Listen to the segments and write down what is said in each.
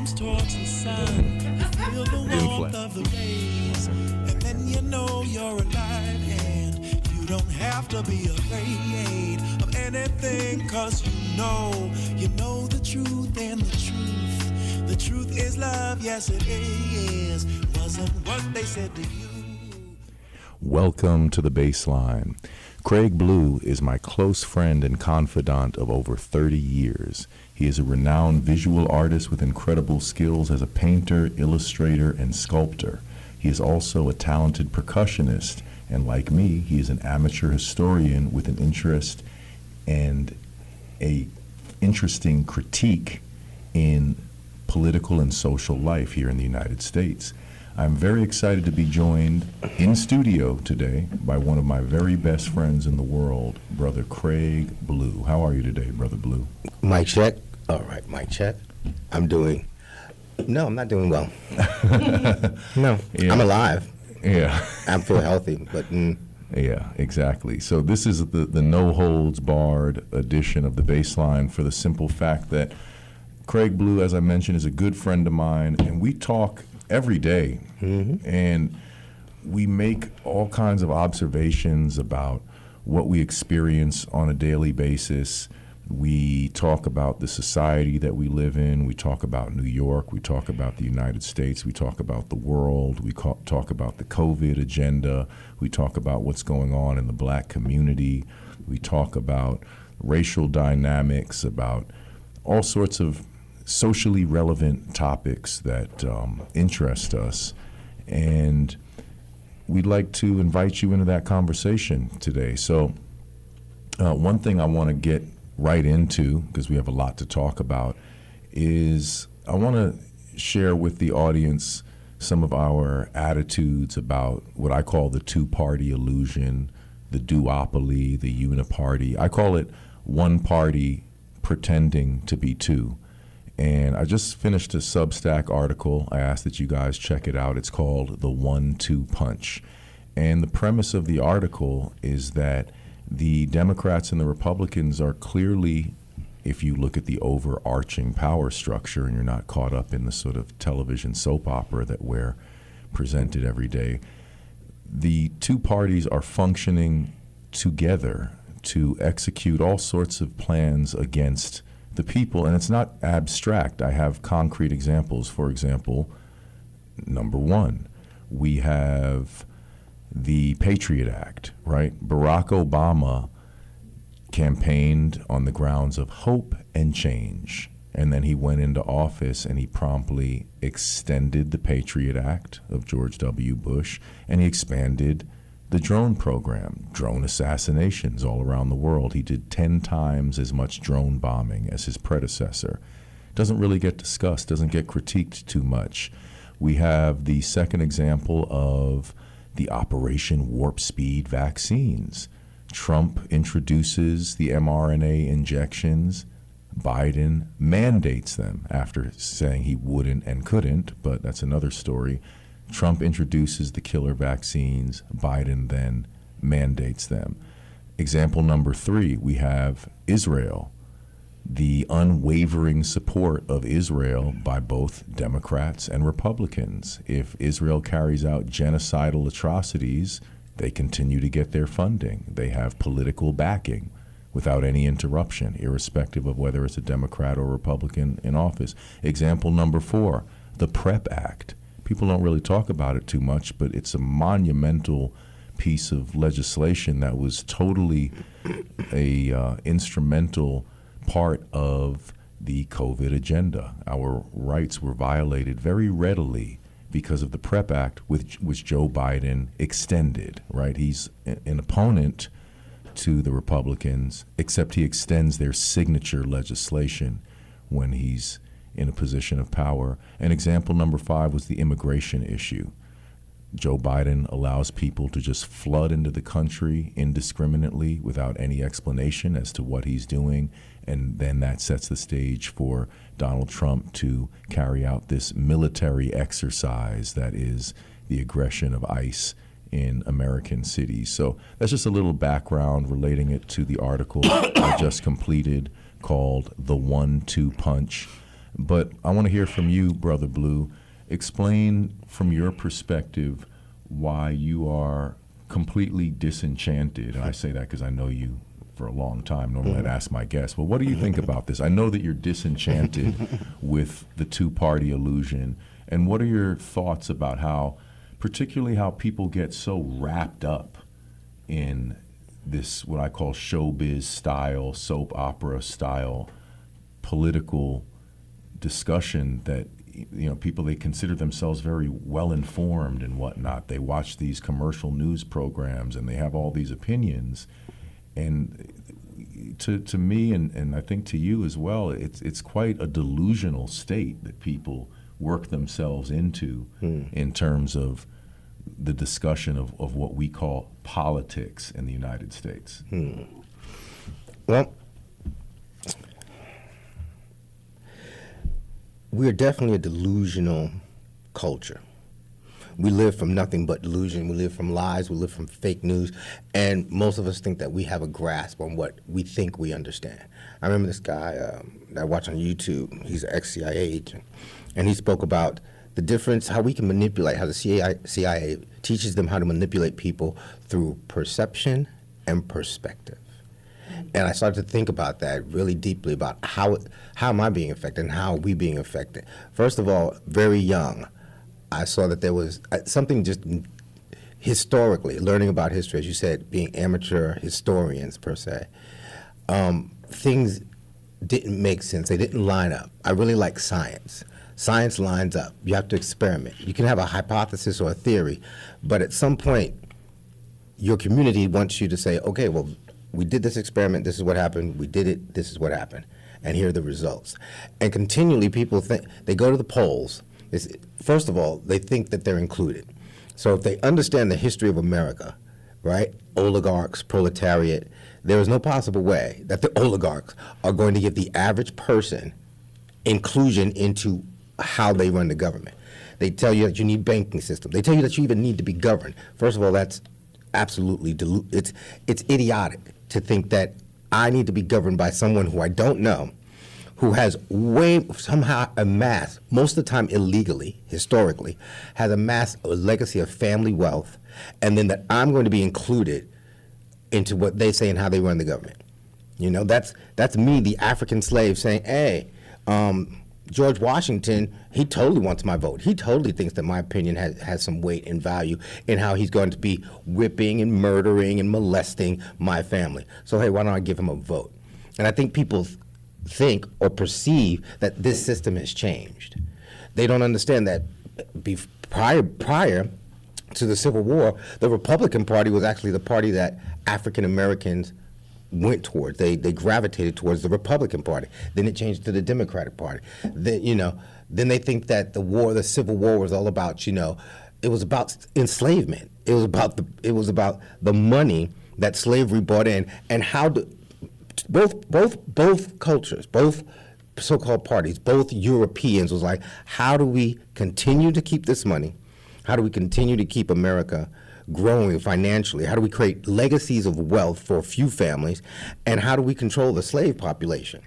arms towards the sun. You feel the warmth of the rays, and then you know you're alive, and you don't have to be afraid of anything, cause you know the truth, and the truth is love, yes it is. Wasn't what they said to you. Welcome to the Bassline. Kraig Blue is my close friend and confidant of over 30 years. He is a renowned visual artist with incredible skills as a painter, illustrator, and sculptor. He is also a talented percussionist, and like me, he is an amateur historian with an interest and a interesting critique in political and social life here in the United States. I'm very excited to be joined in studio today by one of my very best friends in the world, Brother Kraig Blue. How are you today, Brother Blue? Mic check. All right, mic check. I'm not doing well. No, yeah. I'm alive. Yeah. I feel healthy, but... Yeah, exactly. So this is the no-holds-barred edition of the Bassline for the simple fact that Kraig Blue, as I mentioned, is a good friend of mine, and we talk every day, and we make all kinds of observations about what we experience on a daily basis. We talk about the society that we live in. We talk about New York. We talk about the United States. We talk about the world. We talk about the COVID agenda. We talk about what's going on in the black community. We talk about racial dynamics, about all sorts of socially relevant topics that interest us, and we'd like to invite you into that conversation today. So one thing I want to get right into, because we have a lot to talk about, is I want to share with the audience some of our attitudes about what I call the two-party illusion, the duopoly, the uniparty. I call it one party pretending to be two. And I just finished a Substack article. I asked that you guys check it out. It's called The 1-2 Punch. And the premise of the article is that the Democrats and the Republicans are clearly, if you look at the overarching power structure and you're not caught up in the sort of television soap opera that we're presented every day, the two parties are functioning together to execute all sorts of plans against the people, and it's not abstract. I have concrete examples. For example, number one, we have the Patriot Act, right? Barack Obama campaigned on the grounds of hope and change, and then he went into office and he promptly extended the Patriot Act of George W. Bush, and he expanded the drone program, drone assassinations all around the world. He did 10 times as much drone bombing as his predecessor. Doesn't really get discussed, doesn't get critiqued too much. We have the second example of the Operation Warp Speed vaccines. Trump introduces the mRNA injections. Biden mandates them after saying he wouldn't and couldn't, but that's another story. Trump introduces the killer vaccines, Biden then mandates them. Example number three, we have Israel, the unwavering support of Israel by both Democrats and Republicans. If Israel carries out genocidal atrocities, they continue to get their funding. They have political backing without any interruption, irrespective of whether it's a Democrat or Republican in office. Example number four, the PrEP Act. People don't really talk about it too much, but it's a monumental piece of legislation that was totally a instrumental part of the COVID agenda. Our rights were violated very readily because of the PrEP Act, which Joe Biden extended, right? He's an opponent to the Republicans, except he extends their signature legislation when he's in a position of power. And example number five was the immigration issue. Joe Biden allows people to just flood into the country indiscriminately without any explanation as to what he's doing, and then that sets the stage for Donald Trump to carry out this military exercise that is the aggression of ICE in American cities. So that's just a little background relating it to the article I just completed called The 1-2 Punch. But I want to hear from you, Brother Blue. Explain from your perspective why you are completely disenchanted. And I say that because I know you for a long time. Normally I'd ask my guests, well, what do you think about this? I know that you're disenchanted with the two-party illusion. And what are your thoughts about how, particularly how people get so wrapped up in this, what I call showbiz style, soap opera style, political discussion that, you know, people, they consider themselves very well informed and whatnot. They watch these commercial news programs and they have all these opinions. And to me, and I think to you as well, it's quite a delusional state that people work themselves into in terms of the discussion of what we call politics in the United States. Well, we're definitely a delusional culture. We live from nothing but delusion. We live from lies. We live from fake news. And most of us think that we have a grasp on what we think we understand. I remember this guy that I watch on YouTube. He's an ex-CIA agent. And he spoke about the difference, how we can manipulate, how the CIA teaches them how to manipulate people through perception and perspective. And I started to think about that really deeply, about how am I being affected and how are we being affected. First of all, very young, I saw that there was something just historically, learning about history, as you said, being amateur historians per se, things didn't make sense. They didn't line up. I really like science. Science lines up. You have to experiment. You can have a hypothesis or a theory, but at some point, your community wants you to say, okay, well, we did this experiment, this is what happened, we did it, this is what happened, and here are the results. And continually, people think, they go to the polls. First of all, they think that they're included. So if they understand the history of America, right, oligarchs, proletariat, there is no possible way that the oligarchs are going to give the average person inclusion into how they run the government. They tell you that you need banking system. They tell you that you even need to be governed. First of all, that's absolutely it's idiotic to think that I need to be governed by someone who I don't know, who has somehow amassed, most of the time illegally, historically, has amassed a legacy of family wealth, and then that I'm going to be included into what they say and how they run the government. You know, that's me, the African slave, saying, hey, George Washington, he totally wants my vote. He totally thinks that my opinion has some weight and value in how he's going to be whipping and murdering and molesting my family. So, hey, why don't I give him a vote? And I think people think or perceive that this system has changed. They don't understand that prior to the Civil War, the Republican Party was actually the party that African Americans went towards. They gravitated towards the Republican Party. Then it changed to the Democratic Party. Then they think that the Civil War was all about, it was about enslavement. It was about the money that slavery brought in, and how both cultures, both so-called parties, both Europeans was like, how do we continue to keep this money? How do we continue to keep America growing financially? How do we create legacies of wealth for a few families? And how do we control the slave population?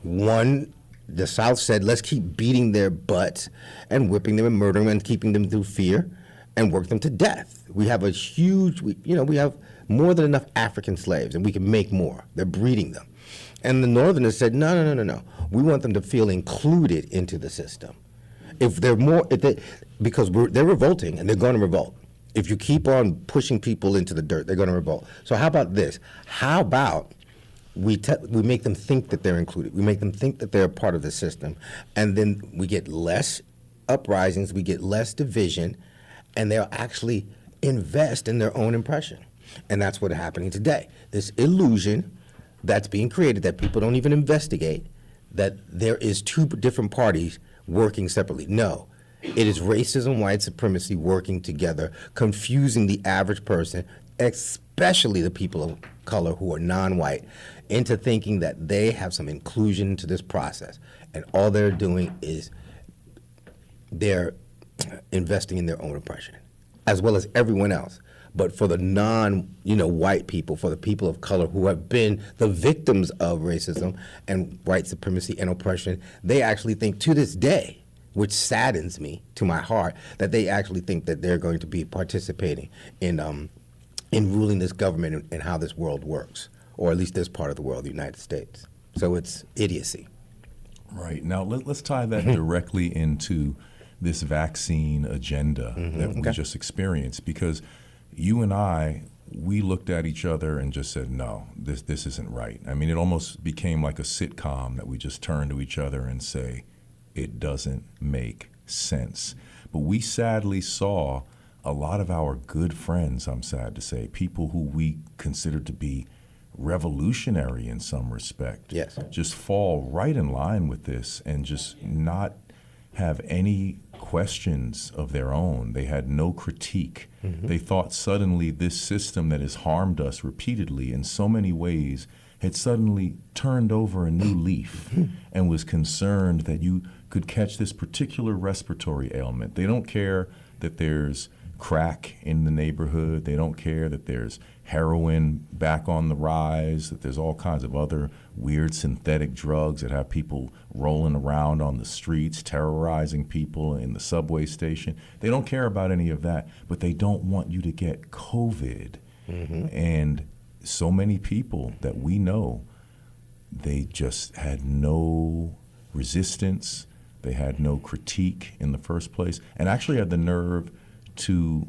The South said, let's keep beating their butts and whipping them and murdering them and keeping them through fear and work them to death. We have we have more than enough African slaves, and we can make more. They're breeding them. And the Northerners said, no. We want them to feel included into the system. Because they're revolting, and they're going to revolt. If you keep on pushing people into the dirt, they're going to revolt. So how about this? How about we make them think that they're included? We make them think that they're a part of the system, and then we get less uprisings, we get less division, and they'll actually invest in their own impression. And that's what's happening today. This illusion that's being created that people don't even investigate, that there is two different parties working separately. No. It is racism, white supremacy working together, confusing the average person, especially the people of color who are non-white, into thinking that they have some inclusion into this process. And all they're doing is they're investing in their own oppression, as well as everyone else. But for the white people, for the people of color who have been the victims of racism and white supremacy and oppression, they actually think to this day, which saddens me to my heart, that they actually think that they're going to be participating in ruling this government and how this world works, or at least this part of the world, the United States. So it's idiocy. Right. Now, let's tie that directly into this vaccine agenda that we just experienced, because you and I, we looked at each other and just said, no, this isn't right. I mean, it almost became like a sitcom that we just turn to each other and say, it doesn't make sense. But we sadly saw a lot of our good friends, I'm sad to say, people who we considered to be revolutionary in some respect, yes, just fall right in line with this and just not have any questions of their own. They had no critique. They thought suddenly this system that has harmed us repeatedly in so many ways had suddenly turned over a new leaf and was concerned that you could catch this particular respiratory ailment. They don't care that there's crack in the neighborhood. They don't care that there's heroin back on the rise, that there's all kinds of other weird synthetic drugs that have people rolling around on the streets, terrorizing people in the subway station. They don't care about any of that, but they don't want you to get COVID. And so many people that we know, they just had no resistance. They had no critique in the first place, and actually had the nerve to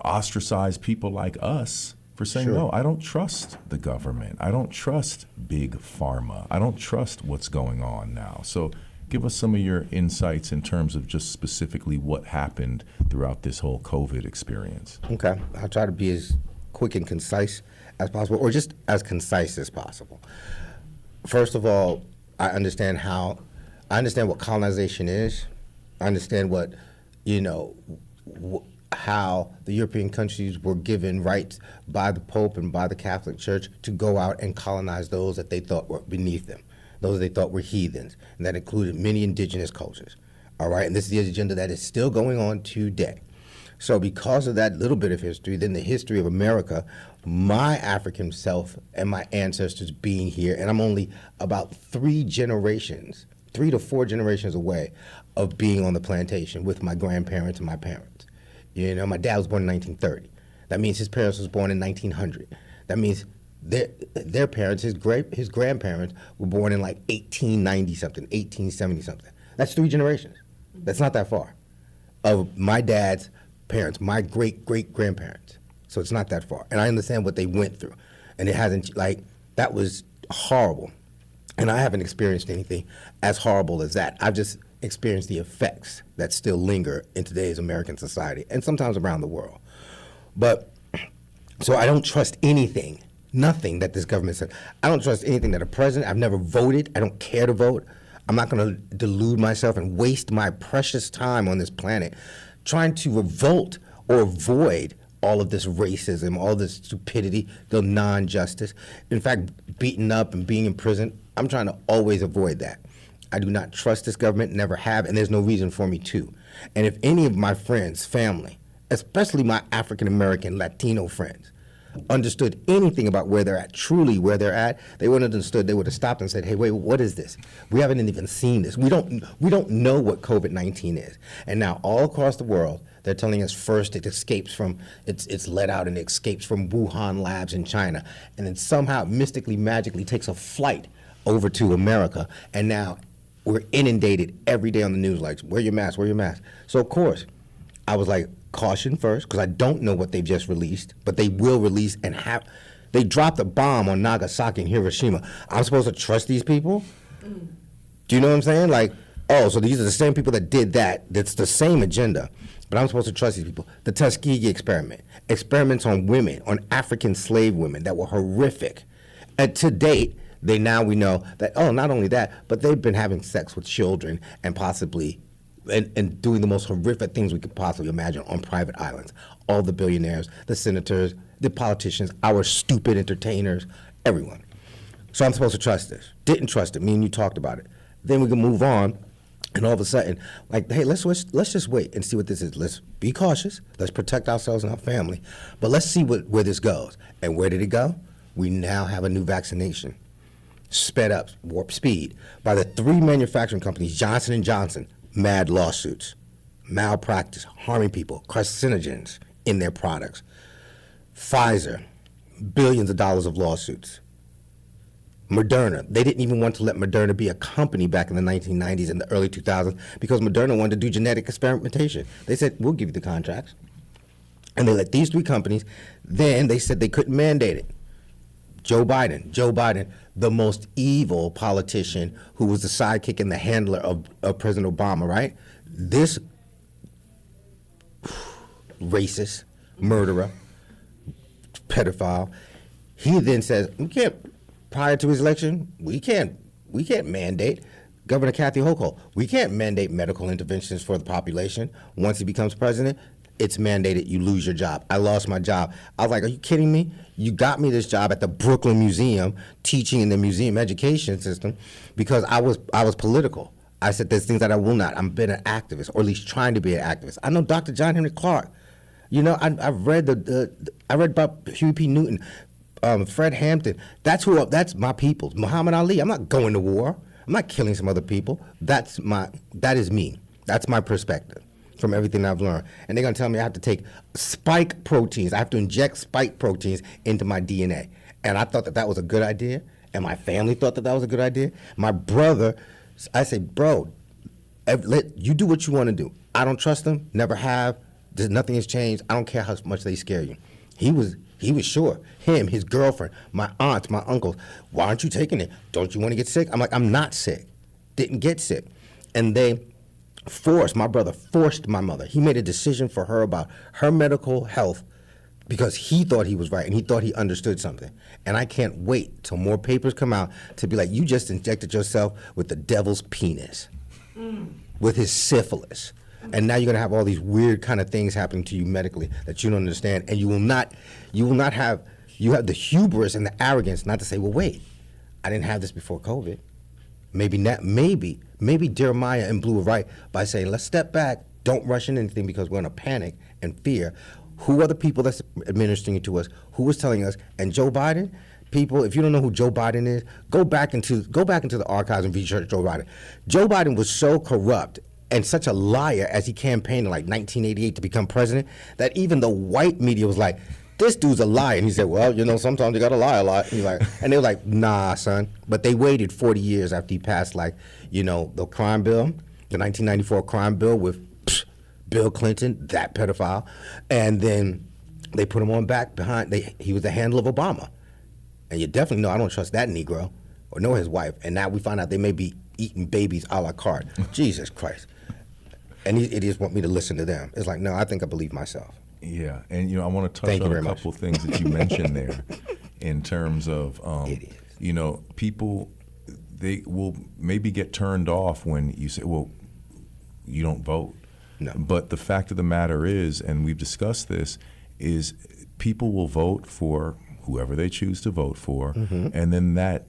ostracize people like us for saying, no, I don't trust the government. I don't trust big pharma. I don't trust what's going on now. So give us some of your insights in terms of just specifically what happened throughout this whole COVID experience. Okay, I'll try to be as quick and concise as possible, or just as concise as possible. First of all, I understand what colonization is. I understand what, how the European countries were given rights by the Pope and by the Catholic Church to go out and colonize those that they thought were beneath them, those they thought were heathens, and that included many indigenous cultures. All right, and this is the agenda that is still going on today. So because of that little bit of history, then the history of America, my African self and my ancestors being here, and I'm only about 3 to 4 generations away of being on the plantation with my grandparents and my parents. My dad was born in 1930. That means his parents was born in 1900. That means their parents, his grandparents, were born in like 1890-something, 1870-something. That's 3 generations. That's not that far. Of my dad's parents, my great-great-grandparents. So it's not that far. And I understand what they went through. And it hasn't, that was horrible. And I haven't experienced anything as horrible as that. I've just experienced the effects that still linger in today's American society and sometimes around the world. But, so I don't trust anything, nothing that this government said. I don't trust anything that a president, I've never voted, I don't care to vote. I'm not gonna delude myself and waste my precious time on this planet trying to revolt or avoid all of this racism, all this stupidity, the non-justice. In fact, beaten up and being in prison, I'm trying to always avoid that. I do not trust this government, never have, and there's no reason for me to. And if any of my friends, family, especially my African-American Latino friends, understood anything about where they're at, truly where they're at, they would have understood, they would have stopped and said, hey, wait, what is this? We haven't even seen this. We don't know what COVID-19 is. And now all across the world, they're telling us first it escapes from, it's let out and it escapes from Wuhan labs in China, and then somehow mystically, magically takes a flight over to America, and now we're inundated every day on the news like, wear your mask, wear your mask. So of course, I was like, caution first, because I don't know what they've just released, but they will release and have, they dropped a bomb on Nagasaki and Hiroshima. I'm supposed to trust these people? Do you know what I'm saying? Like, oh, so these are the same people that did that. That's the same agenda, but I'm supposed to trust these people. The Tuskegee experiment, experiments on women, on African slave women that were horrific. And to date, we know that, oh, not only that, but they've been having sex with children and possibly and doing the most horrific things we could possibly imagine on private islands. All the billionaires, the senators, the politicians, our stupid entertainers, everyone. So I'm supposed to trust this. Didn't trust it. Me and you talked about it. Then we can move on And all of a sudden, like, hey, let's just wait and see what this is. Let's be cautious. Let's protect ourselves and our family. But let's see where this goes. And where did it go? We now have a new vaccination. Sped up, warp speed, by the 3 manufacturing companies, Johnson & Johnson, mad lawsuits, malpractice, harming people, carcinogens in their products. Pfizer, billions of dollars of lawsuits. Moderna, they didn't even want to let Moderna be a company back in the 1990s and the early 2000s because Moderna wanted to do genetic experimentation. They said, we'll give you the contracts. And they let these 3 companies, then they said they couldn't mandate it. Joe Biden, the most evil politician who was the sidekick and the handler of President Obama, right? This racist, murderer, pedophile, he then says, prior to his election, we can't mandate. Governor Kathy Hochul, we can't mandate medical interventions for the population. Once he becomes president, it's mandated you lose your job. I lost my job. I was like, are you kidding me? You got me this job at the Brooklyn Museum, teaching in the museum education system, because I was political. I said there's things that I will not. I've been an activist, or at least trying to be an activist. I know Dr. John Henry Clark. You know, I've read I read about Huey P. Newton. Fred Hampton, that's my people. Muhammad Ali, I'm not going to war. I'm not killing some other people. That is me. That's my perspective from everything I've learned. And they're gonna tell me I have to take spike proteins. I have to inject spike proteins into my DNA. And I thought that was a good idea. And my family thought that was a good idea. My brother, I said, bro, you do what you wanna do. I don't trust them, never have. Nothing has changed. I don't care how much they scare you. He was sure. Him, his girlfriend, my aunts, my uncles. Why aren't you taking it? Don't you want to get sick? I'm like, I'm not sick. Didn't get sick. And my brother forced my mother. He made a decision for her about her medical health because he thought he was right and he thought he understood something. And I can't wait till more papers come out to be like, you just injected yourself with the devil's penis, with his syphilis. And now you're gonna have all these weird kind of things happening to you medically that you don't understand, and you have the hubris and the arrogance not to say, well, wait, I didn't have this before COVID. Maybe Jeremiah and Blue were right by saying, let's step back, don't rush into anything because we're gonna panic and fear. Who are the people that's administering it to us? Who is telling us? And Joe Biden, people, if you don't know who Joe Biden is, go back into the archives and research Joe Biden. Joe Biden was so corrupt and such a liar as he campaigned in like 1988 to become president, that even the white media was like, this dude's a liar. And he said, well, sometimes you gotta lie a lot. And they were like, nah, son. But they waited 40 years after he passed, the crime bill, the 1994 crime bill with Bill Clinton, that pedophile. And then they put him on back behind, he was the handler of Obama. And you definitely know I don't trust that Negro or know his wife. And now we find out they may be eating babies a la carte. Jesus Christ. And these idiots want me to listen to them. It's like, no, I think I believe myself. Yeah, and I want to touch on a couple things that you mentioned there in terms of, people, they will maybe get turned off when you say, well, you don't vote. No. But the fact of the matter is, and we've discussed this, is people will vote for whoever they choose to vote for, and then that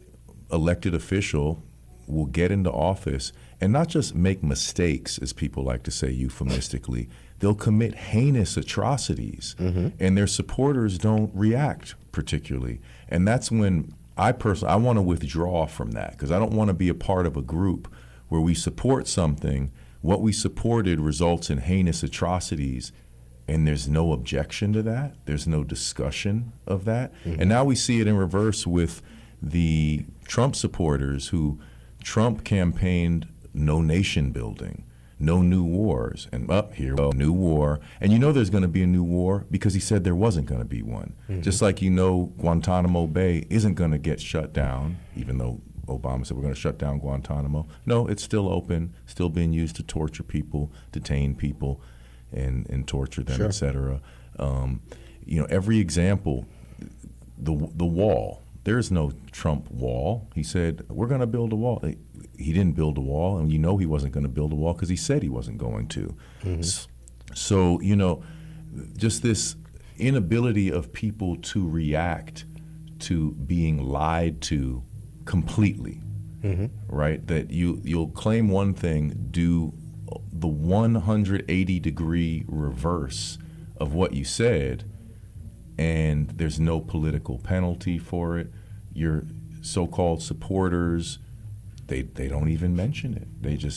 elected official will get into office and not just make mistakes, as people like to say euphemistically, they'll commit heinous atrocities, and their supporters don't react particularly. And that's when I want to withdraw from that, because I don't want to be a part of a group where we support something, what we supported results in heinous atrocities, and there's no objection to that, there's no discussion of that. And now we see it in reverse with the Trump supporters who Trump campaigned no nation building, no new wars, and here, new war. And there's going to be a new war because he said there wasn't going to be one. Just like Guantanamo Bay isn't going to get shut down, even though Obama said we're going to shut down Guantanamo. No, it's still open, still being used to torture people, detain people, and torture them, et cetera. Every example, the wall. There's no Trump wall. He said, we're going to build a wall. He didn't build a wall, and he wasn't going to build a wall because he said he wasn't going to. So, just this inability of people to react to being lied to completely. right? That you'll claim one thing, do the 180-degree reverse of what you said, and there's no political penalty for it. Your so-called supporters, they don't even mention it.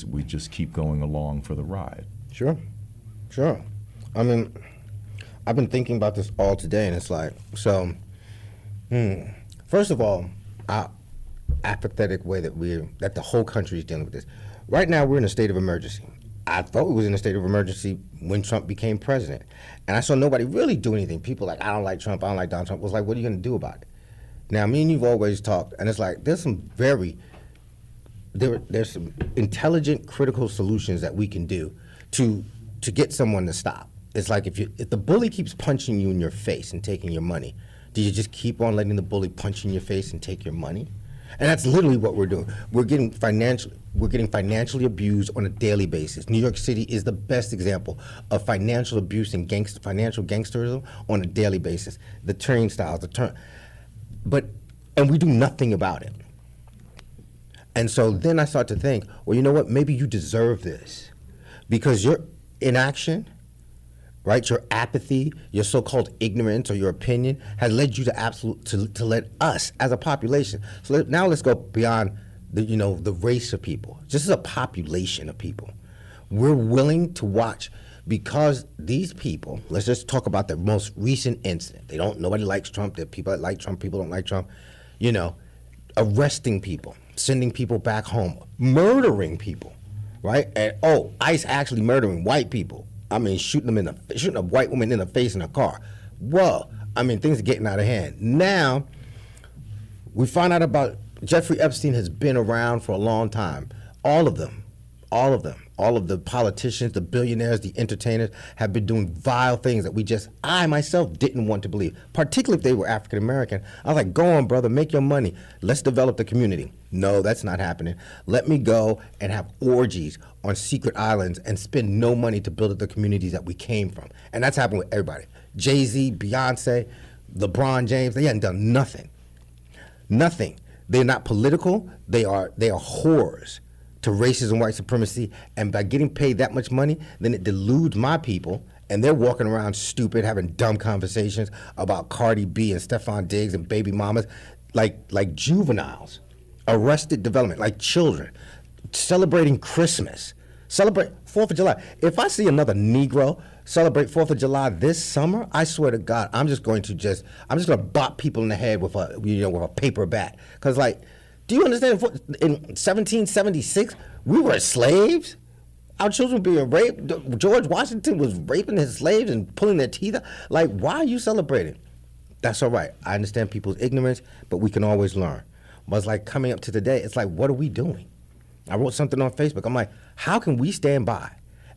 We just keep going along for the ride. Sure. I mean, I've been thinking about this all today, and it's like, so, first of all, our apathetic way that the whole country is dealing with this. Right now, we're in a state of emergency. I thought we was in a state of emergency when Trump became president, and I saw nobody really do anything. People like, I don't like Trump, I don't like Donald Trump. Was like, what are you going to do about it? Now, me and you've always talked, and it's like, there's some there's some intelligent, critical solutions that we can do to get someone to stop. It's like if the bully keeps punching you in your face and taking your money, do you just keep on letting the bully punch you in your face and take your money? And that's literally what we're doing. We're getting financially abused on a daily basis. New York City is the best example of financial abuse and financial gangsterism on a daily basis. The turnstiles, and we do nothing about it. And so then I start to think, well, you know what? Maybe you deserve this because your inaction, right? Your apathy, your so-called ignorance or your opinion has led you to let us as a population. So now let's go beyond the race of people. Just as a population of people, we're willing to watch because these people. Let's just talk about the most recent incident. Nobody likes Trump. There are people that like Trump. People don't like Trump. Arresting people, sending people back home, murdering people, right? And ICE actually murdering white people. I mean, shooting a white woman in the face in a car. Whoa. I mean, things are getting out of hand. Now, we find out about Jeffrey Epstein has been around for a long time. All of the politicians, the billionaires, the entertainers have been doing vile things that I myself didn't want to believe, particularly if they were African American. I was like, go on, brother, make your money. Let's develop the community. No, that's not happening. Let me go and have orgies on secret islands and spend no money to build up the communities that we came from. And that's happened with everybody. Jay-Z, Beyonce, LeBron James, they hadn't done nothing. Nothing. They're not political. They are whores to racism, white supremacy, and by getting paid that much money, then it deludes my people, and they're walking around stupid, having dumb conversations about Cardi B and Stephon Diggs and baby mamas, like juveniles, arrested development, like children, celebrating Christmas, celebrate 4th of July. If I see another Negro celebrate 4th of July this summer, I swear to God, I'm just going to bop people in the head with a paper bat, because do you understand? In 1776, we were slaves. Our children were being raped. George Washington was raping his slaves and pulling their teeth out. Why are you celebrating? That's all right. I understand people's ignorance, but we can always learn. But it's like coming up to today, it's like, what are we doing? I wrote something on Facebook. I'm like, how can we stand by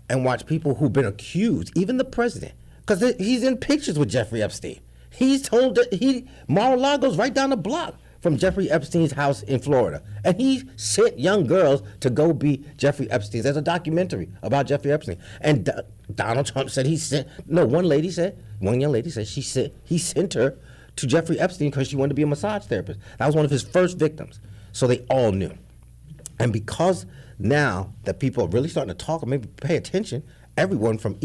and watch people who've been accused, even the president, because he's in pictures with Jeffrey Epstein. He's told that Mar-a-Lago's right down the block from Jeffrey Epstein's house in Florida. And he sent young girls to go be Jeffrey Epstein's. There's a documentary about Jeffrey Epstein. And Donald Trump said one young lady said he sent her to Jeffrey Epstein because she wanted to be a massage therapist. That was one of his first victims. So they all knew. And because now that people are really starting to talk or maybe pay attention, everyone from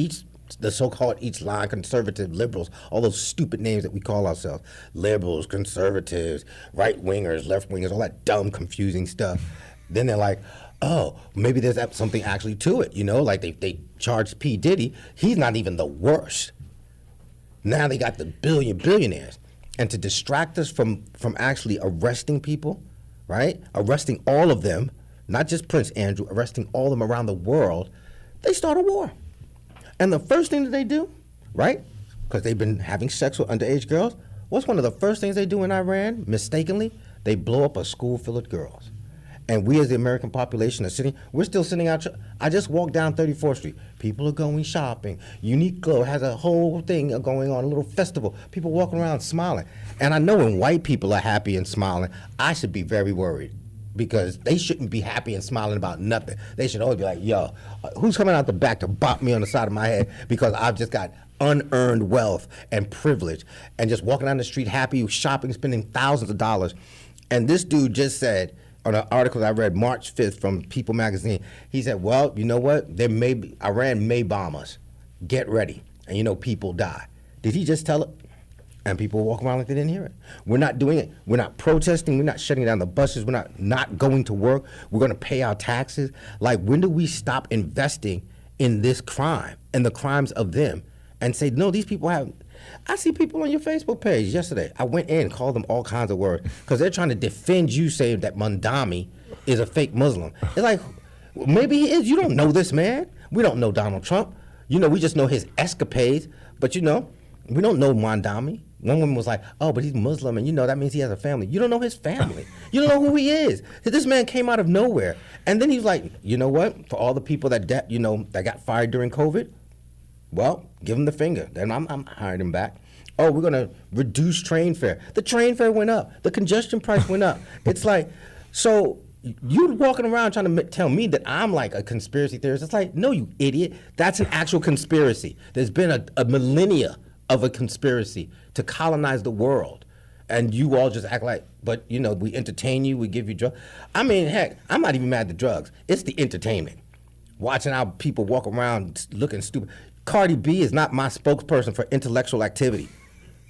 the so-called each line, conservative, liberals, all those stupid names that we call ourselves, liberals, conservatives, right-wingers, left-wingers, all that dumb, confusing stuff. Then they're like, oh, maybe there's something actually to it, like they charged P. Diddy. He's not even the worst. Now they got the billionaires. And to distract us from actually arresting people, right, arresting all of them, not just Prince Andrew, arresting all of them around the world, they start a war. And the first thing that they do, right, because they've been having sex with underage girls, what's one of the first things they do in Iran, mistakenly? They blow up a school full of girls. And we as the American population we're still sitting out. I just walked down 34th Street. People are going shopping. Uniqlo has a whole thing going on, a little festival. People walking around smiling. And I know when white people are happy and smiling, I should be very worried, because they shouldn't be happy and smiling about nothing. They should always be like, yo, who's coming out the back to bop me on the side of my head because I've just got unearned wealth and privilege and just walking down the street happy, shopping, spending thousands of dollars. And this dude just said, on an article that I read March 5th from People magazine. He said, well, you know what? Iran may bomb us. Get ready. And you know, people die. Did he just tell it? And people walk around like they didn't hear it. We're not doing it. We're not protesting. We're not shutting down the buses. We're not going to work. We're going to pay our taxes. Like, when do we stop investing in this crime and the crimes of them and say, no, these people have... I see people on your Facebook page yesterday. I went in, called them all kinds of words because they're trying to defend you, saying that Mandami is a fake Muslim. It's like, maybe he is. You don't know this man. We don't know Donald Trump. You know, we just know his escapades. But, you know, we don't know Mandami. One woman was like, oh, but he's Muslim, and you know that means he has a family. You don't know his family. You don't know who he is. This man came out of nowhere. And then he's like, you know what? For all the people that got fired during COVID, well, give him the finger. Then I'm hiring him back. Oh, we're going to reduce train fare. The train fare went up. The congestion price went up. It's like, so you walking around trying to tell me that I'm like a conspiracy theorist. It's like, no, you idiot. That's an actual conspiracy. There's been a millennia of a conspiracy to colonize the world. And you all just act like, but, you know, we entertain you, we give you drugs. I mean, heck, I'm not even mad at the drugs. It's the entertainment. Watching how people walk around looking stupid. Cardi B is not my spokesperson for intellectual activity.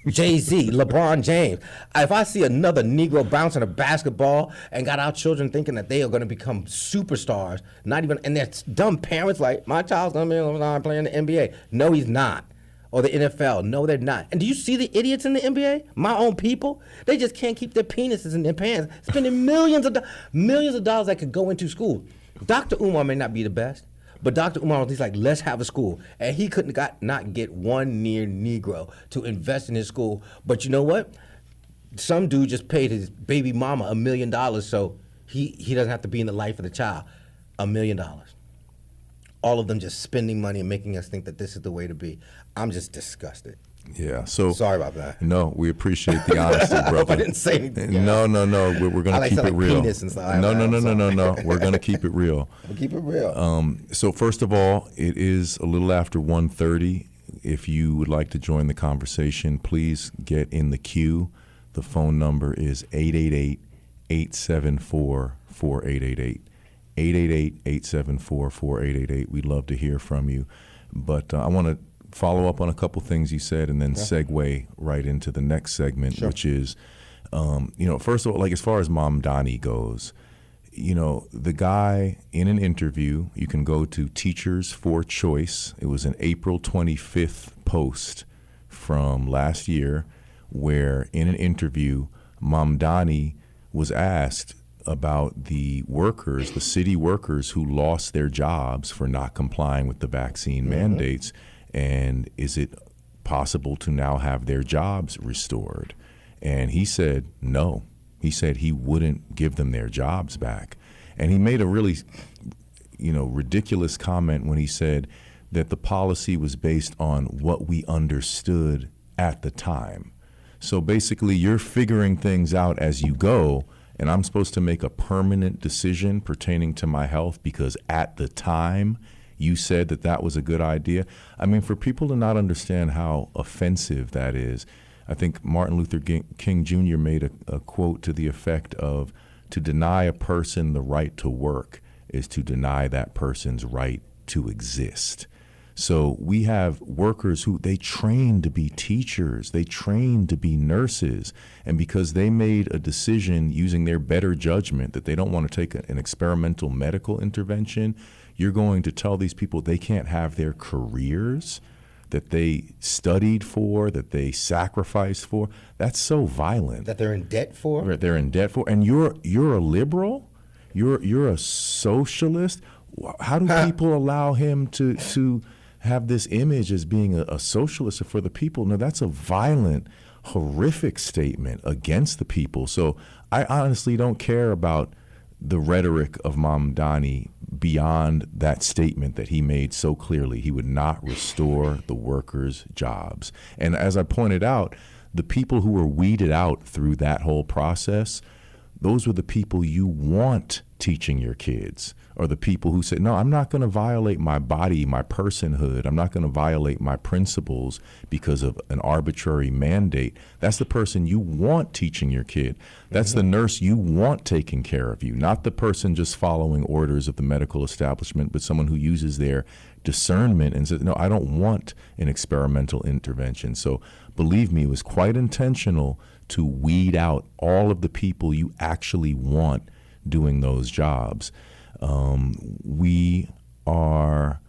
Jay-Z, LeBron James. If I see another Negro bouncing a basketball and got our children thinking that they are going to become superstars, and their dumb parents like, my child's going to be playing the NBA. No, he's not. Or the NFL. No, they're not. And do you see the idiots in the NBA? My own people? They just can't keep their penises in their pants, spending millions of dollars that could go into school. Dr. Umar may not be the best, but Dr. Umar, he's like, let's have a school. And he couldn't not get one near Negro to invest in his school. But you know what? Some dude just paid his baby mama $1 million so he doesn't have to be in the life of the child. $1 million. All of them just spending money and making us think that this is the way to be. I'm just disgusted. Yeah, so sorry about that. No, we appreciate the honesty, brother. I hope I didn't say anything. No. We're going to keep it real. Penis and stuff. No. We're going to keep it real. We'll keep it real. So first of all, it is a little after 1:30. If you would like to join the conversation, please get in the queue. The phone number is 888-874-4888. 888-874-4888. We'd love to hear from you. But I want to follow up on a couple things you said and then segue right into the next segment, which is, first of all, like as far as Mamdani goes, the guy in an interview, you can go to Teachers for Choice. It was an April 25th post from last year where in an interview, Mamdani was asked about the workers, the city workers who lost their jobs for not complying with the vaccine mandates. And is it possible to now have their jobs restored? And he said no. He said he wouldn't give them their jobs back. And he made a really, ridiculous comment when he said that the policy was based on what we understood at the time. So basically, you're figuring things out as you go, and I'm supposed to make a permanent decision pertaining to my health because at the time you said that was a good idea. I mean, for people to not understand how offensive that is, I think Martin Luther King Jr. made a quote to the effect of, to deny a person the right to work is to deny that person's right to exist. So we have workers who they train to be teachers, they train to be nurses, and because they made a decision using their better judgment that they don't want to take an experimental medical intervention, you're going to tell these people they can't have their careers that they studied for, that they sacrificed for. That's so violent. That they're in debt for? They're in debt for. And you're a liberal? You're a socialist? How do people allow him to have this image as being a socialist for the people? No, that's a violent, horrific statement against the people. So I honestly don't care about the rhetoric of Mamdani beyond that statement that he made so clearly. He would not restore the workers' jobs. And as I pointed out, the people who were weeded out through that whole process, those were the people you want teaching your kids, or the people who say, no, I'm not going to violate my body, my personhood. I'm not going to violate my principles because of an arbitrary mandate. That's the person you want teaching your kid. That's the nurse you want taking care of you, not the person just following orders of the medical establishment, but someone who uses their discernment and says, no, I don't want an experimental intervention. So believe me, it was quite intentional to weed out all of the people you actually want doing those jobs. We are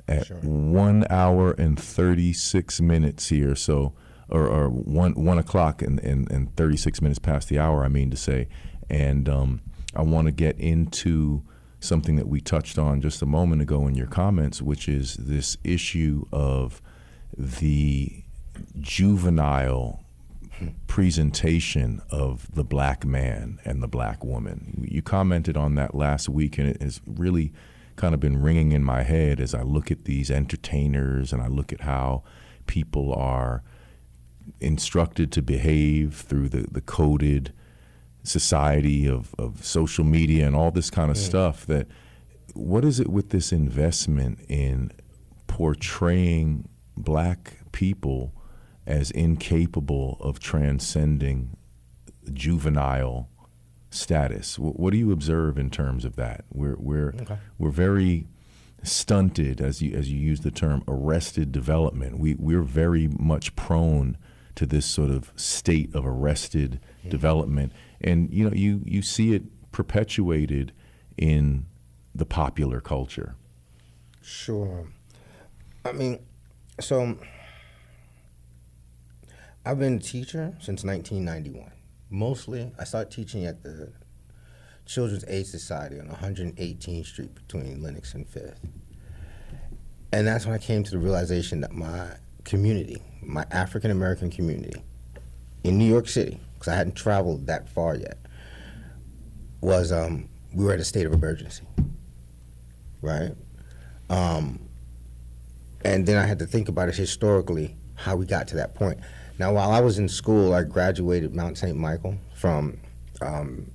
at 1 hour and 36 minutes here, so or 1 o'clock and 36 minutes past the hour, I mean to say. And I want to get into something that we touched on just a moment ago in your comments, which is this issue of the juvenile presentation of the black man and the black woman. You commented on that last week, and it has really kind of been ringing in my head as I look at these entertainers and I look at how people are instructed to behave through the coded society of social media and all this kind of stuff. That what is it with this investment in portraying black people as incapable of transcending juvenile status? What do you observe in terms of that? We're very stunted, as you use the term, arrested development. We're very much prone to this sort of state of arrested development, and you see it perpetuated in the popular culture. Sure. I mean, so I've been a teacher since 1991. Mostly, I started teaching at the Children's Aid Society on 118th Street between Lenox and 5th. And that's when I came to the realization that my community, my African American community in New York City, because I hadn't traveled that far yet, was we were at a state of emergency, right? And then I had to think about it historically, how we got to that point. Now, while I was in school, I graduated Mount St. Michael from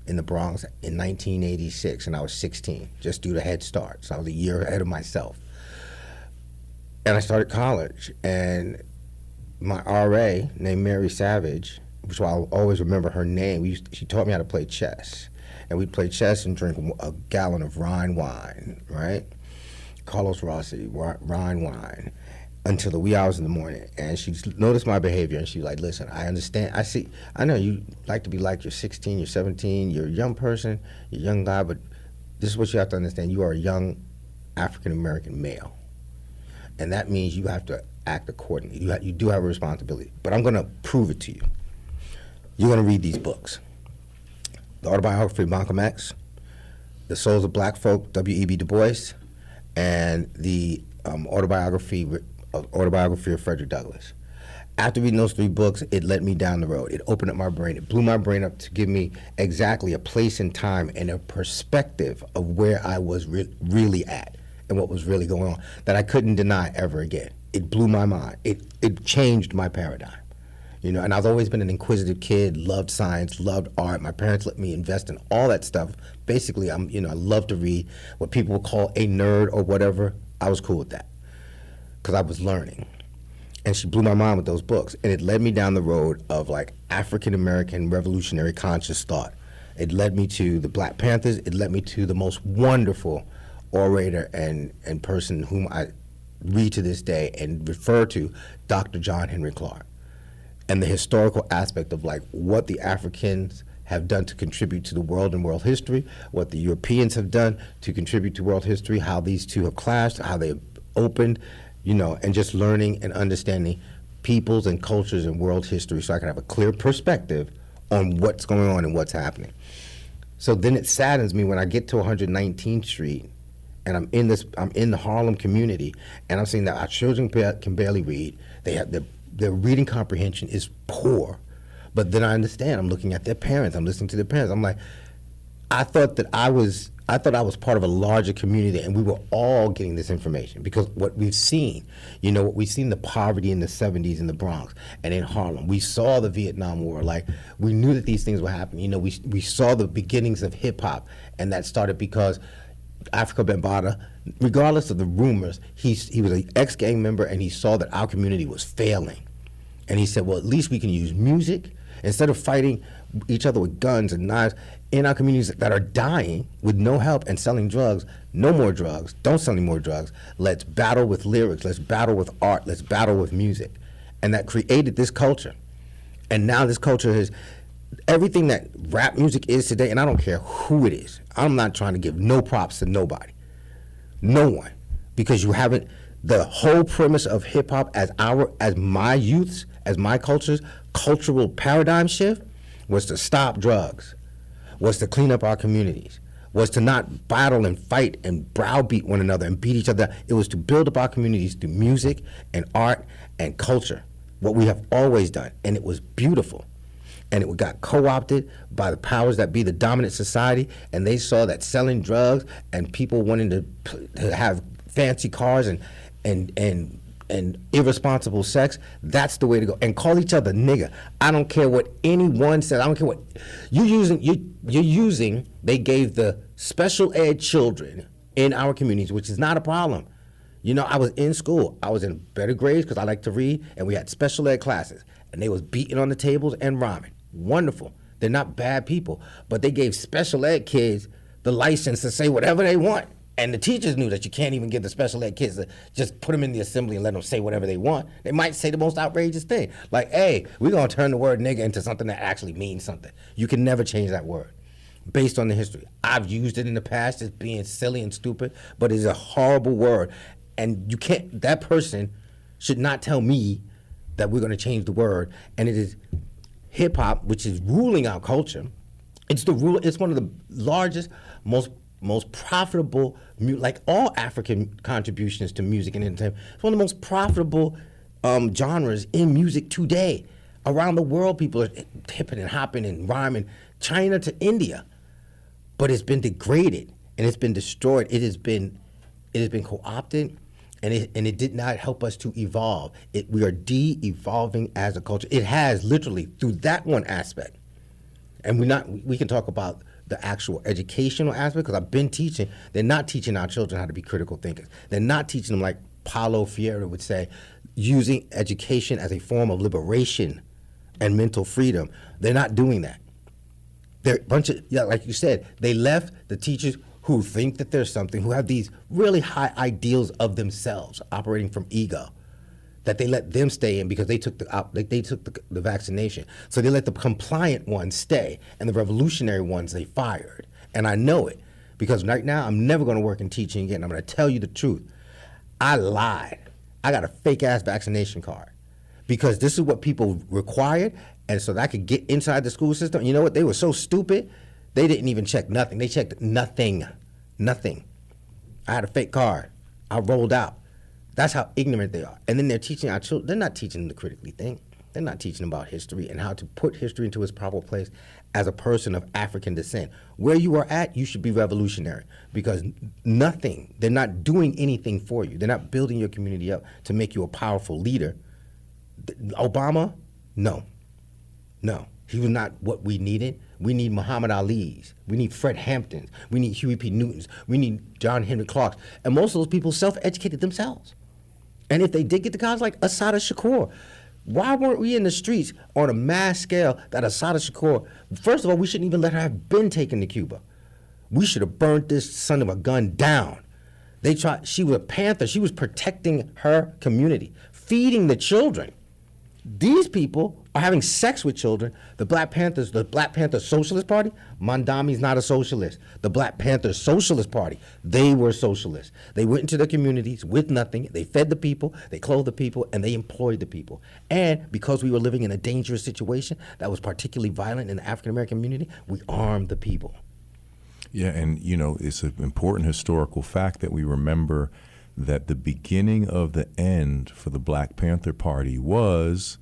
in the Bronx in 1986, and I was 16, just due to Head Start. So I was a year ahead of myself. And I started college, and my RA, named Mary Savage, which I'll always remember her name, she taught me how to play chess. And we'd play chess and drink a gallon of Rhine wine, right? Carlos Rossi, Rhine wine, until the wee hours in the morning. And she noticed my behavior, and she was like, listen, I understand. I know you like to be like you're 16, you're 17, you're a young person, you're a young guy, but this is what you have to understand. You are a young African-American male. And that means you have to act accordingly. You do have a responsibility. But I'm going to prove it to you. You're going to read these books. The Autobiography of Malcolm X, The Souls of Black Folk, W.E.B. Du Bois, and the autobiography of Frederick Douglass. After reading those 3 books, it led me down the road. It opened up my brain. It blew my brain up to give me exactly a place in time and a perspective of where I was really at and what was really going on that I couldn't deny ever again. It blew my mind. It changed my paradigm. And I've always been an inquisitive kid, loved science, loved art. My parents let me invest in all that stuff. Basically, I love to read. What people would call a nerd or whatever, I was cool with that because I was learning. And she blew my mind with those books. And it led me down the road of like African-American revolutionary conscious thought. It led me to the Black Panthers. It led me to the most wonderful orator and person whom I read to this day and refer to, Dr. John Henry Clark. And the historical aspect of like what the Africans have done to contribute to the world and world history, what the Europeans have done to contribute to world history, how these two have clashed, how they opened, and just learning and understanding peoples and cultures and world history so I can have a clear perspective on what's going on and what's happening. So then it saddens me when I get to 119th Street and I'm in the Harlem community and I'm seeing that our children can barely read. They have their reading comprehension is poor. But then I understand. I'm looking at their parents. I'm listening to their parents. I'm like, I thought I was part of a larger community, and we were all getting this information because what we've seen, we've seen the poverty in the 70s in the Bronx and in Harlem. We saw the Vietnam War. Like, we knew that these things were happening. We saw the beginnings of hip hop, and that started because Africa Bambaataa, regardless of the rumors, he was an ex-gang member, and he saw that our community was failing. And he said, well, at least we can use music instead of fighting each other with guns and knives in our communities that are dying with no help and selling drugs. No more drugs. Don't sell any more drugs. Let's battle with lyrics. Let's battle with art. Let's battle with music. And that created this culture. And now this culture is everything that rap music is today, and I don't care who it is. I'm not trying to give no props to nobody. No one. Because you haven't, the whole premise of hip hop as my youth's, as my culture's cultural paradigm shift was to stop drugs, was to clean up our communities, was to not battle and fight and browbeat one another and beat each other. It was to build up our communities through music and art and culture, what we have always done. And it was beautiful. And it got co-opted by the powers that be, the dominant society, and they saw that selling drugs and people wanting to have fancy cars and irresponsible sex, that's the way to go. And call each other nigga. I don't care what anyone says. I don't care what you're using. They gave the special ed children in our communities, which is not a problem. I was in school. I was in better grades because I like to read, and we had special ed classes, and they was beating on the tables and rhyming. Wonderful. They're not bad people, but they gave special ed kids the license to say whatever they want. And the teachers knew that you can't even give the special ed kids to just put them in the assembly and let them say whatever they want. They might say the most outrageous thing. Like, hey, we're going to turn the word nigga into something that actually means something. You can never change that word based on the history. I've used it in the past as being silly and stupid, but it's a horrible word. And that person should not tell me that we're going to change the word. And it is hip hop, which is ruling our culture. It's one of the largest, most profitable, like all African contributions to music and entertainment. It's one of the most profitable genres in music today. Around the world, people are hipping and hopping and rhyming, China to India. But it's been degraded and it's been destroyed. It has been co-opted, and it did not help us to evolve. We are de-evolving as a culture. It has literally through that one aspect. And we can talk about the actual educational aspect, because I've been teaching. They're not teaching our children how to be critical thinkers. They're not teaching them, like Paulo Freire would say, using education as a form of liberation and mental freedom. They're not doing that. They're a bunch of, like you said, they left the teachers who think that there's something, who have these really high ideals of themselves operating from ego, that they let them stay in because they took the vaccination. So they let the compliant ones stay, and the revolutionary ones they fired. And I know it, because right now I'm never going to work in teaching again. I'm going to tell you the truth. I lied. I got a fake-ass vaccination card because this is what people required, and so that I could get inside the school system. You know what? They were so stupid, they didn't even check nothing. They checked nothing. I had a fake card. I rolled out. That's how ignorant they are. And then they're teaching our children. They're not teaching them to critically think. They're not teaching them about history and how to put history into its proper place as a person of African descent. Where you are at, you should be revolutionary, because they're not doing anything for you. They're not building your community up to make you a powerful leader. Obama, no. He was not what we needed. We need Muhammad Ali's. We need Fred Hamptons. We need Huey P. Newtons. We need John Henry Clark's. And most of those people self-educated themselves. And if they did get to college, like Assata Shakur, why weren't we in the streets on a mass scale that Assata Shakur, first of all, we shouldn't even let her have been taken to Cuba. We should have burnt this son of a gun down. She was a Panther. She was protecting her community, feeding the children. These people are having sex with children. The Black Panthers Socialist Party, Mondami's not a socialist. The Black Panther Socialist Party, they were socialists. They went into their communities with nothing. They fed the people, they clothed the people, and they employed the people. And because we were living in a dangerous situation that was particularly violent in the African American community, we armed the people. Yeah, and it's an important historical fact that we remember that the beginning of the end for the Black Panther Party was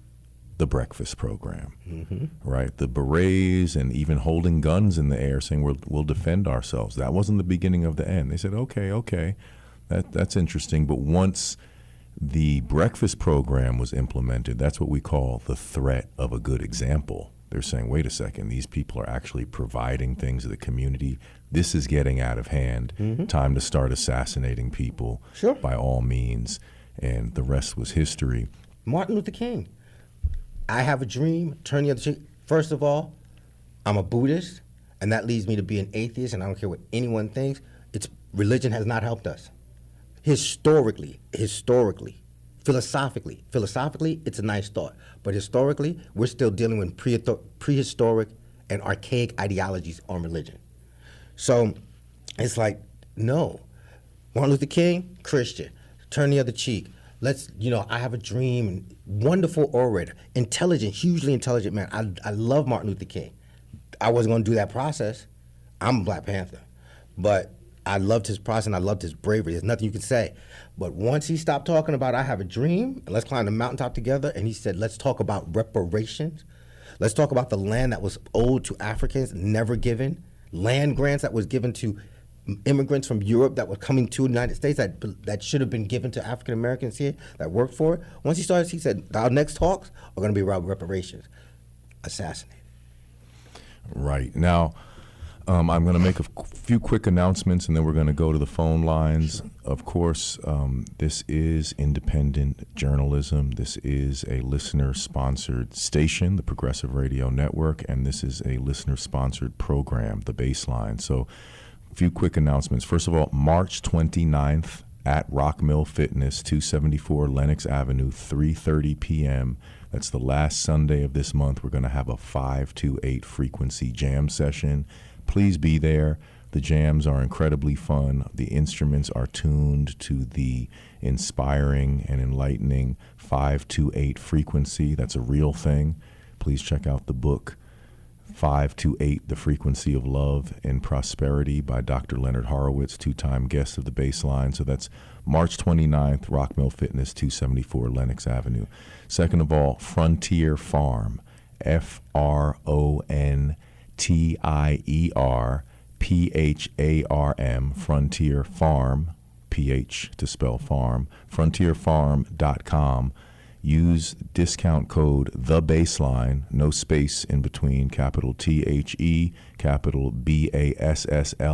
the breakfast program, right? The berets and even holding guns in the air saying we'll defend ourselves. That wasn't the beginning of the end. They said, okay, that's interesting. But once the breakfast program was implemented, that's what we call the threat of a good example. They're saying, wait a second, these people are actually providing things to the community. This is getting out of hand. Time to start assassinating people by all means. And the rest was history. Martin Luther King. I have a dream, turn the other cheek. First of all, I'm a Buddhist, and that leads me to be an atheist, and I don't care what anyone thinks. Religion has not helped us. Historically, philosophically, it's a nice thought. But historically, we're still dealing with prehistoric and archaic ideologies on religion. So it's like, no. Martin Luther King, Christian. Turn the other cheek. I have a dream. Wonderful orator. Intelligent, hugely intelligent man. I love Martin Luther King. I wasn't going to do that process. I'm a Black Panther. But I loved his process and I loved his bravery. There's nothing you can say. But once he stopped talking about I have a dream, and let's climb the mountaintop together, and he said, let's talk about reparations. Let's talk about the land that was owed to Africans, never given. Land grants that was given to immigrants from Europe that were coming to the United States that should have been given to African Americans here that worked for it. Once he started, he said, our next talks are going to be about reparations. Assassinated. Right. Now, I'm going to make a few quick announcements, and then we're going to go to the phone lines. Of course, this is independent journalism. This is a listener-sponsored station, the Progressive Radio Network, and this is a listener-sponsored program, the Bassline. So a few quick announcements. First of all, March 29th at Rock Mill Fitness, 274 Lenox Avenue, 3:30 p.m. That's the last Sunday of this month. We're going to have a 5 to 8 frequency jam session. Please be there. The jams are incredibly fun. The instruments are tuned to the inspiring and enlightening 5 to 8 frequency. That's a real thing. Please check out the book, 5 to 8, The Frequency of Love and Prosperity by Dr. Leonard Horowitz, two-time guest of the Bassline. So that's March 29th, Rock Mill Fitness, 274 Lenox Avenue. Second of all, Frontier Farm, FRONTIERPHARM, Frontier Farm, PH to spell farm, frontierfarm.com. Use discount code The Bassline, no space in between, capital THE, capital BASSLINE,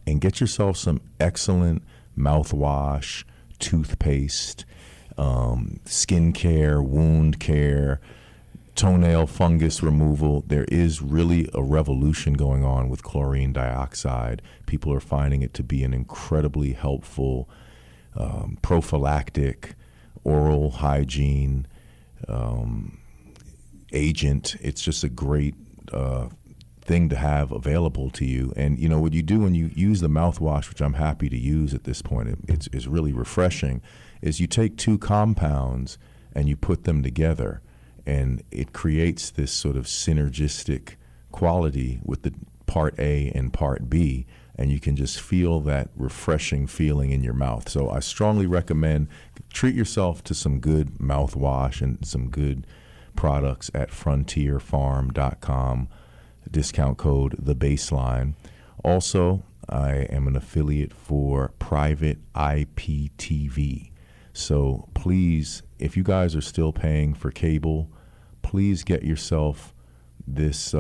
and get yourself some excellent mouthwash, toothpaste, skin care, wound care, toenail fungus removal. There is really a revolution going on with chlorine dioxide. People are finding it to be an incredibly helpful prophylactic oral hygiene agent. It's just a great thing to have available to you. And you know what you do when you use the mouthwash, which I'm happy to use at this point, it's really refreshing, is you take two compounds and you put them together, and it creates this sort of synergistic quality with the part A and part B, and you can just feel that refreshing feeling in your mouth. So I strongly recommend treat yourself to some good mouthwash and some good products at frontierfarm.com. Discount code The Bassline. Also, I am an affiliate for Private IPTV. So please, if you guys are still paying for cable, please get yourself this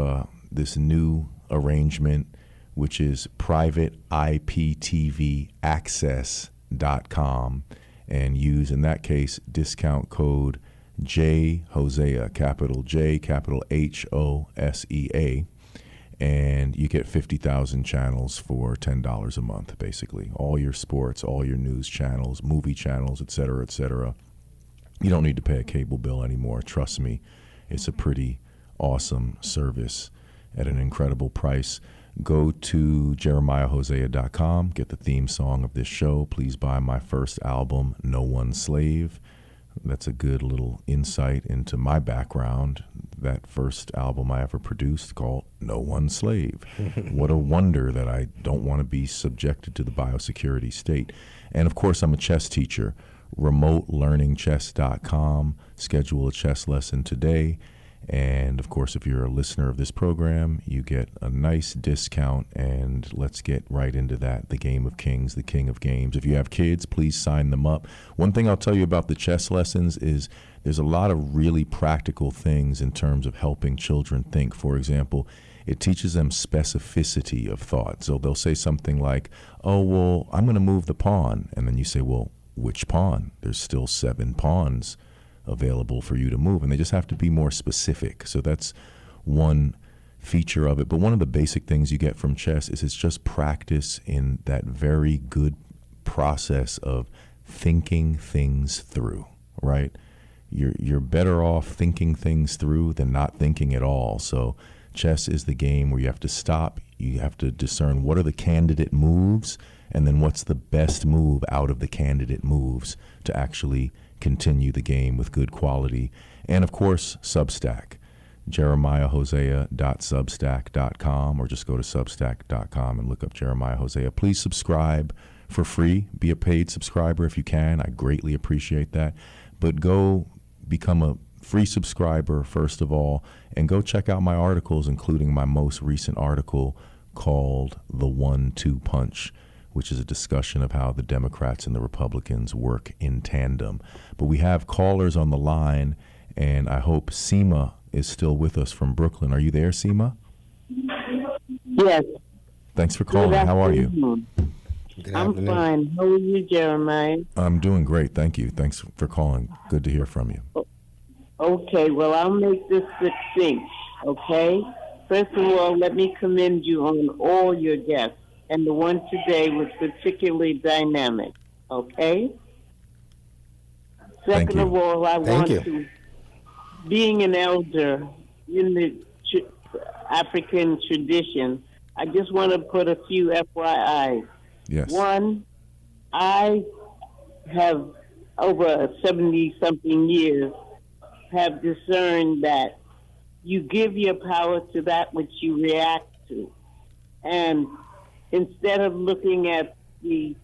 new arrangement, which is privateiptvaccess.com, and use, in that case, discount code Hosea, capital J, capital HOSEA, and you get 50,000 channels for $10 a month, basically. All your sports, all your news channels, movie channels, et cetera, et cetera. You don't need to pay a cable bill anymore. Trust me, it's a pretty awesome service at an incredible price. Go to jeremiahhosea.com, get the theme song of this show. Please buy my first album, No One Slave. That's a good little insight into my background. That first album I ever produced called No One Slave. What a wonder that I don't want to be subjected to the biosecurity state. And of course, I'm a chess teacher. remotelearningchess.com. Schedule a chess lesson today. And of course, if you're a listener of this program, you get a nice discount. And let's get right into that. The Game of Kings, the King of Games. If you have kids, please sign them up. One thing I'll tell you about the chess lessons is there's a lot of really practical things in terms of helping children think. For example, it teaches them specificity of thought. So they'll say something like, oh, well, I'm going to move the pawn. And then you say, well, which pawn? There's still 7 pawns available for you to move. And they just have to be more specific. So that's one feature of it. But one of the basic things you get from chess is it's just practice in that very good process of thinking things through, right? You're better off thinking things through than not thinking at all. So chess is the game where you have to stop, you have to discern what are the candidate moves, and then what's the best move out of the candidate moves to actually continue the game with good quality. And of course, Substack, jeremiahhosea.substack.com, or just go to substack.com and look up Jeremiah Hosea. Please subscribe for free. Be a paid subscriber if you can. I greatly appreciate that. But go become a free subscriber, first of all, and go check out my articles, including my most recent article called The 1-2 Punch, which is a discussion of how the Democrats and the Republicans work in tandem. But we have callers on the line, and I hope Seema is still with us from Brooklyn. Are you there, Seema? Yes. Thanks for calling. How are you? I'm fine. How are you, Jeremiah? I'm doing great. Thank you. Thanks for calling. Good to hear from you. Okay, well, I'll make this succinct, okay? First of all, let me commend you on all your guests, and the one today was particularly dynamic, okay? Second of all, I want to, being an elder in the African tradition, I just want to put a few FYIs. Yes. One, I have over 70-something years have discerned that you give your power to that which you react to. And instead of looking at the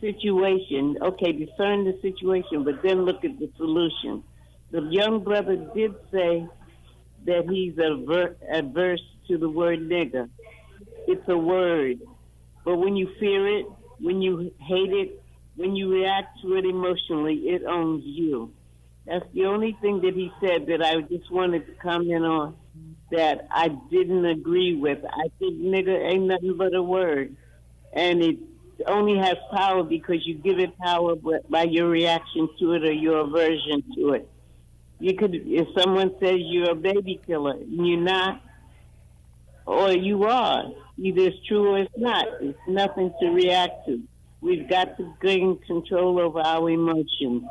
situation, okay, discern the situation, but then look at the solution. The young brother did say that he's adverse to the word nigger. It's a word. But when you fear it, when you hate it, when you react to it emotionally, it owns you. That's the only thing that he said that I just wanted to comment on that I didn't agree with. I think nigger ain't nothing but a word. And it only has power because you give it power by your reaction to it or your aversion to it. You could, if someone says you're a baby killer, and you're not, or you are. Either it's true or it's not. It's nothing to react to. We've got to gain control over our emotions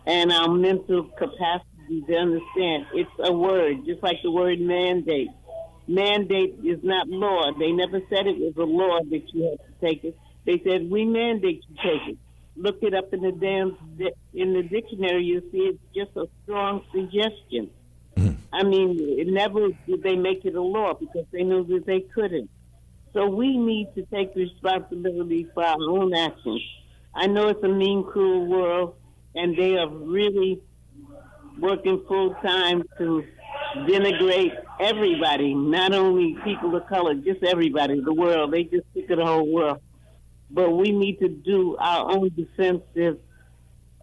and our mental capacity to understand. It's a word, just like the word mandate. Mandate is not law. They never said it was a law that you had to take it. They said, we mandate you take it. Look it up in the dictionary, you'll see it's just a strong suggestion. I mean, never did they make it a law because they knew that they couldn't. So we need to take responsibility for our own actions. I know it's a mean, cruel world, and they are really working full time to denigrate everybody, not only people of color, just everybody, the world. They just think of the whole world. But we need to do our own defensive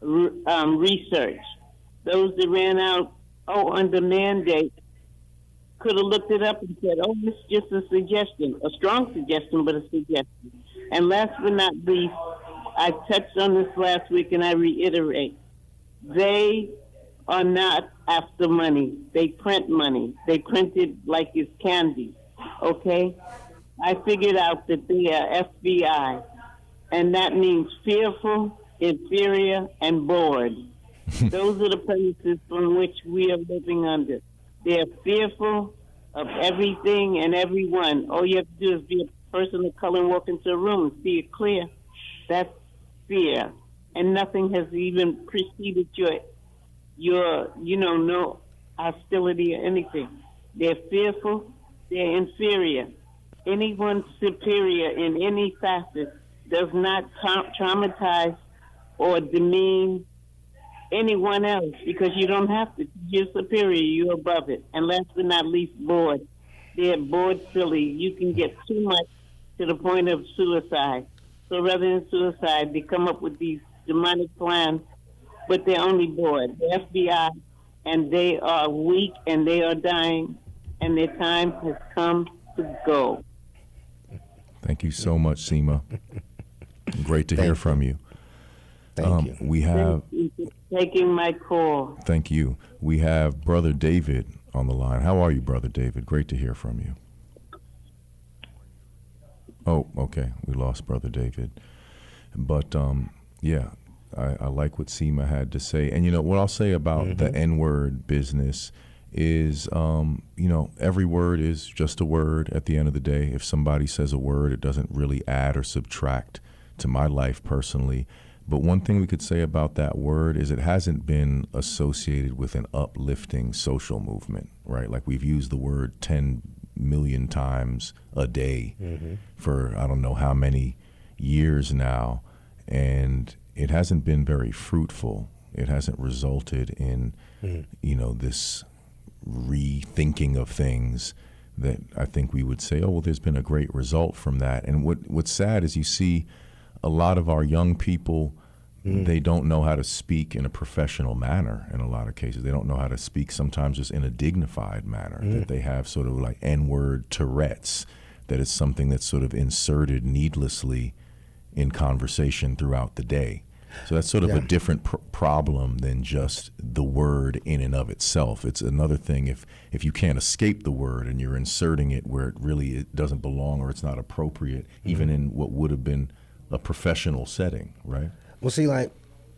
research. Those that ran out under mandate could have looked it up and said, oh, this is just a suggestion, a strong suggestion, but a suggestion. And last but not least, I touched on this last week and I reiterate, they are not after money. They print money. They print it like it's candy, okay? I figured out that they are FBI, and that means fearful, inferior, and bored. Those are the premises from which we are living under. They're fearful of everything and everyone. All you have to do is be a person of color and walk into a room and see it clear. That's fear. And nothing has even preceded your no hostility or anything. They're fearful. They're inferior. Anyone superior in any facet does not traumatize or demean anyone else because you don't have to. You're superior. You're above it. And last but not least, bored. They're bored silly. You can get too much to the point of suicide. So rather than suicide, they come up with these demonic plans, but they're only bored. The FBI, and they are weak and they are dying, and their time has come to go. Thank you so much, Seema. Great to hear from you. Thank you. We have. Thank you for taking my call. Thank you. We have Brother David on the line. How are you, Brother David? Great to hear from you. Oh, okay. We lost Brother David. But, yeah, I like what Seema had to say. And, you know, what I'll say about the N-word business is, you know, every word is just a word at the end of the day. If somebody says a word, it doesn't really add or subtract to my life personally. But one thing we could say about that word is it hasn't been associated with an uplifting social movement, right? Like we've used the word 10 million times a day for I don't know how many years now, and it hasn't been very fruitful. It hasn't resulted in, you know, this rethinking of things that I think we would say, oh, well, there's been a great result from that. And what's sad is you see a lot of our young people, they don't know how to speak in a professional manner in a lot of cases. They don't know how to speak sometimes just in a dignified manner, that they have sort of like N-word Tourette's, that is something that's sort of inserted needlessly in conversation throughout the day. So that's sort of a different problem than just the word in and of itself. It's another thing if you can't escape the word and you're inserting it where it doesn't belong or it's not appropriate, even in what would have been a professional setting, right? Well, see, like,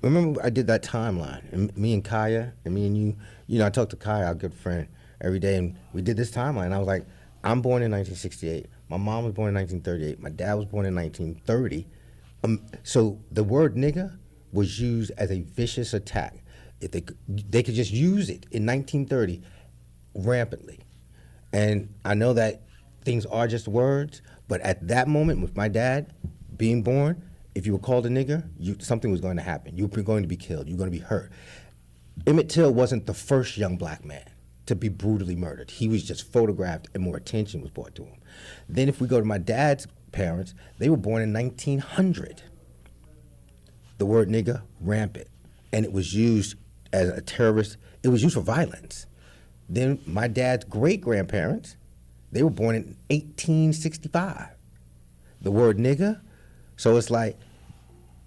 remember I did that timeline, and me and Kaya, and me and you know, I talked to Kaya, our good friend, every day, and we did this timeline. I was like, I'm born in 1968. My mom was born in 1938. My dad was born in 1930. So the word nigga was used as a vicious attack. If they could just use it in 1930 rampantly. And I know that things are just words, but at that moment with my dad being born, if you were called a nigger, something was going to happen. You were going to be killed. You were going to be hurt. Emmett Till wasn't the first young black man to be brutally murdered. He was just photographed and more attention was brought to him. Then if we go to my dad's parents, they were born in 1900. The word nigger, rampant. And it was used as a terrorist. It was used for violence. Then my dad's great-grandparents, they were born in 1865. The word nigger, so it's like,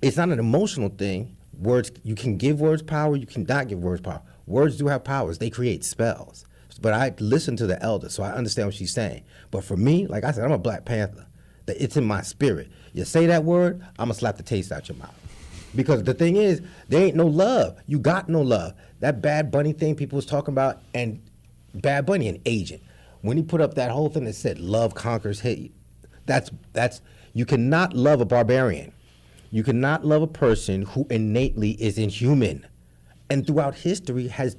it's not an emotional thing. Words, you can give words power, you cannot give words power. Words do have powers, they create spells. But I listen to the elder, so I understand what she's saying. But for me, like I said, I'm a Black Panther. It's in my spirit. You say that word, I'm gonna slap the taste out your mouth. Because the thing is, there ain't no love. You got no love. That Bad Bunny thing people was talking about, and Bad Bunny, an agent, when he put up that whole thing that said love conquers hate, that's you cannot love a barbarian. You cannot love a person who innately is inhuman, and throughout history has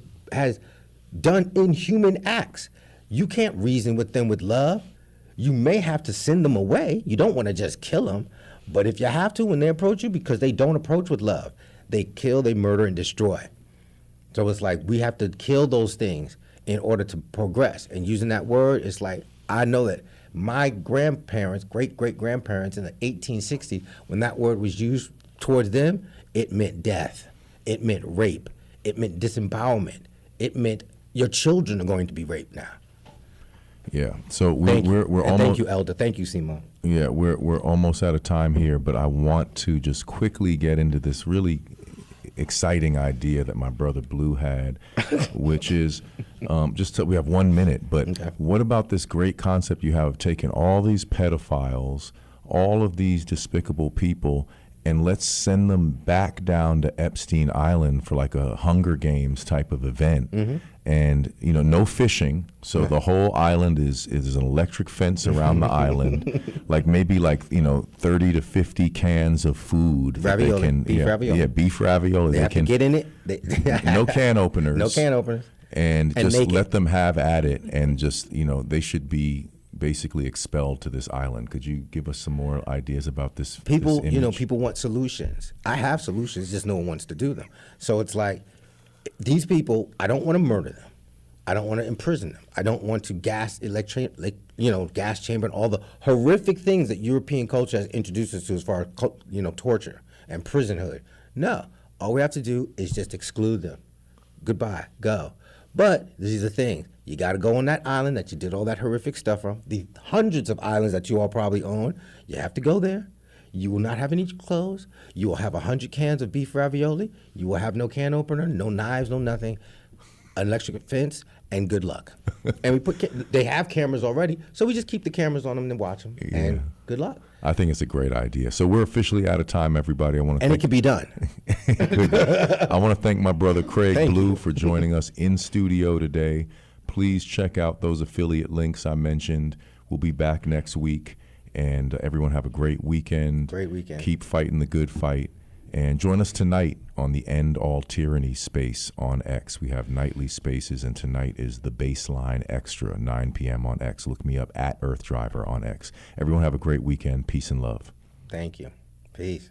done inhuman acts. You can't reason with them with love. You may have to send them away. You don't want to just kill them, but if you have to, when they approach you, because they don't approach with love, they kill, they murder, and destroy. So it's like we have to kill those things in order to progress. And using that word, it's like, I know that my grandparents, great-great-grandparents in the 1860s, when that word was used towards them, it meant death. It meant rape. It meant disembowelment. It meant your children are going to be raped now. Yeah. So we're almost. Thank you, Elder. Thank you, Simone. Yeah, we're almost out of time here, but I want to just quickly get into this really exciting idea that my brother Blue had, which is we have 1 minute, but okay. What about this great concept you have of taking all these pedophiles, all of these despicable people, and let's send them back down to Epstein Island for like a Hunger Games type of event. Mm-hmm. And, you know, no fishing. So the whole island is an electric fence around the island, like maybe 30 to 50 cans of food. Ravioli, beef ravioli. Yeah, beef ravioli. They have to get in it. No can openers. No can openers. And just let them have at it. And just, they should be basically expelled to this island. Could you give us some more ideas about this? People, this image? People want solutions. I have solutions, just no one wants to do them. So it's like, these people, I don't want to murder them. I don't want to imprison them. I don't want to gas chamber and all the horrific things that European culture has introduced us to as far as, torture and prisonhood. No, all we have to do is just exclude them. Goodbye, go. But this is the thing. You got to go on that island that you did all that horrific stuff from, the hundreds of islands that you all probably own. You have to go there. You will not have any clothes. You will have 100 cans of beef ravioli. You will have no can opener, no knives, no nothing, an electric fence, and good luck. And they have cameras already, so we just keep the cameras on them and watch them, and good luck. I think it's a great idea. So we're officially out of time, everybody. It can be done. I want to thank my brother Kraig Blue for joining us in studio today. Please check out those affiliate links I mentioned. We'll be back next week, and everyone have a great weekend. Great weekend. Keep fighting the good fight. And join us tonight on the End All Tyranny space on X. We have nightly spaces, and tonight is the Bassline Extra, 9 p.m. on X. Look me up at Earth Driver on X. Everyone have a great weekend. Peace and love. Thank you. Peace.